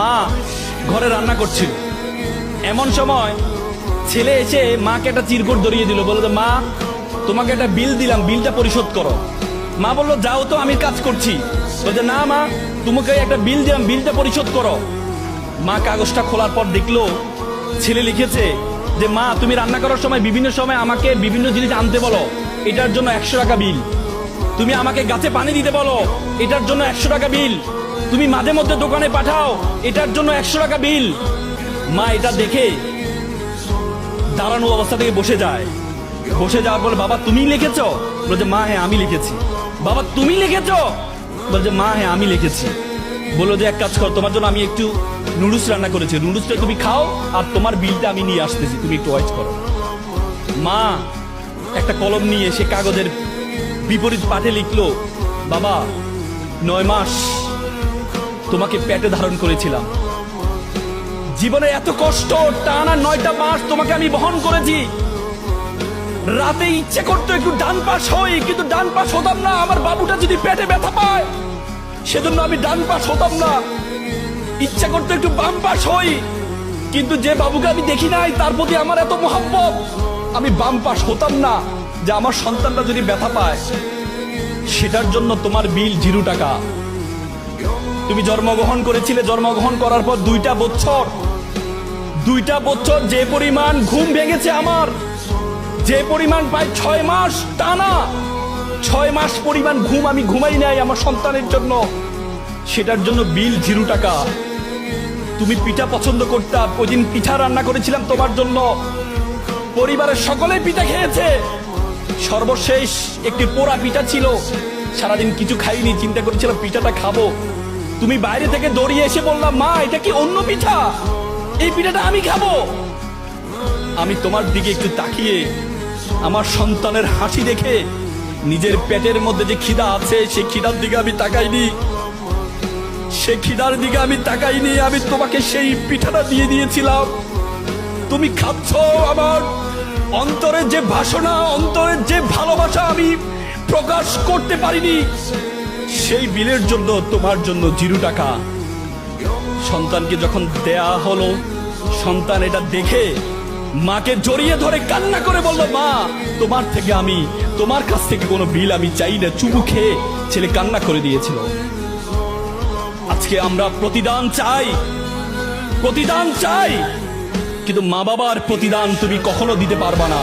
মা ঘরে রান্না করছিল, এমন সময় ছেলে এসে মাকে একটা চিরকুট ধরিয়ে দিল, বললো মা তোমাকে একটা বিল দিলাম, বিলটা পরিশোধ করো। মা বললো যাও তো, আমি কাজ করছি। বলছে না মা, তোমাকে একটা বিল দিলাম, বিলটা পরিশোধ করো। মা কাগজটা খোলার পর দেখলো ছেলে লিখেছে যে মা তুমি রান্না করার সময় বিভিন্ন সময় আমাকে বিভিন্ন জিনিস আনতে বলো, এটার জন্য 100 টাকা বিল। তুমি আমাকে গাছে পানি দিতে বলো, এটার জন্য 100 টাকা বিল। তুমি মাঝে মধ্যে দোকানে পাঠাও, এটার জন্য 100 টাকা বিল। মা এটা দেখে দাঁড়ানো অবস্থা থেকে বসে যায়। বসে যাওয়ার পর বাবা তুমি লিখেছো? বলছে মা হ্যাঁ আমি লিখেছি। বাবা তুমি লিখেছো? বলছে মা হ্যাঁ আমি লিখেছি। বললো যে এক কাজ কর, তোমার জন্য আমি একটু নুডলস রান্না করেছি, নুডলসটা তুমি খাও আর তোমার বিলটা আমি নিয়ে আসতেছি, তুমি একটু ওয়েট করো। মা একটা কলম নিয়ে সে কাগজের বিপরীত পাঠে লিখলো, বাবা 9 মাস তোমাকে পেটে ধারণ করেছিলাম, জীবনে এত কষ্ট, টানা 9টা মাস তোমাকে আমি বহন করেছি। রাতে ইচ্ছে করতো একটু ডান পাশ হই, কিন্তু ডান পাশ হতাম না। আমার বাবুটা যদি পেটে ব্যথা পায় সেজন্য আমি ডান পাশ হতাম না। ইচ্ছা করতো একটু বাম পাশ হই, কিন্তু যে বাবুকে আমি দেখি নাই তার প্রতি আমার এত মহব্বত, আমি বাম পাশ হতাম না যে আমার সন্তানটা যদি ব্যথা পায়। সেটার জন্য তোমার বিল 0 টাকা। তুমি জন্মগ্রহণ করেছিলে, জন্মগ্রহণ করার পর 2টা বছর যে পরিমাণ ঘুম ভেঙেছে আমার, যে পরিমাণ প্রায় 6 মাস টানা, 6 মাস পরিমাণ ঘুম আমি ঘুমাই নাই আমার সন্তানের জন্য, সেটার জন্য বিল 0 টাকা। তুমি পিঠা পছন্দ করতা, ওই দিন পিঠা রান্না করেছিলাম তোমার জন্য, পরিবারের সকলেই পিঠা খেয়েছে। সর্বশেষ একটি পোড়া পিঠা ছিল, সারাদিন কিছু খাইনি, চিন্তা করেছিলাম পিঠাটা খাবো। তুমি বাইরে থেকে দৌড়িয়ে এসে বললাম মা এটা কি অন্য পিঠা, এই পিঠাটা আমি খাবো। আমি তোমার দিকে একটু তাকিয়ে আমার সন্তানের হাসি দেখে নিজের পেটের মধ্যে যে খিদা আছে সেই খিদার দিকে আমি তাকাইনি, সেই খিদার দিকে আমি তাকাইনি, আমি তোমাকে সেই পিঠাটা দিয়ে দিয়েছিলাম। তুমি খাচ্ছ, আমার অন্তরের যে বাসনা, অন্তরের যে ভালোবাসা আমি প্রকাশ করতে পারিনি, সেই বিলের জন্য তোমার জন্য 0 টাকা। সন্তানকে যখন দেয়া হলো, সন্তান এটা দেখে মাকে জড়িয়ে ধরে কান্না করে বলল মা তোমার কাছ থেকে কোনো বিল আমি চাই না। চুমু খেয়ে ছেলে কান্না করে দিয়েছিল। আজকে আমরা প্রতিদান চাই, কিন্তু মা বাবার প্রতিদান তুমি কখনো দিতে পারবা না।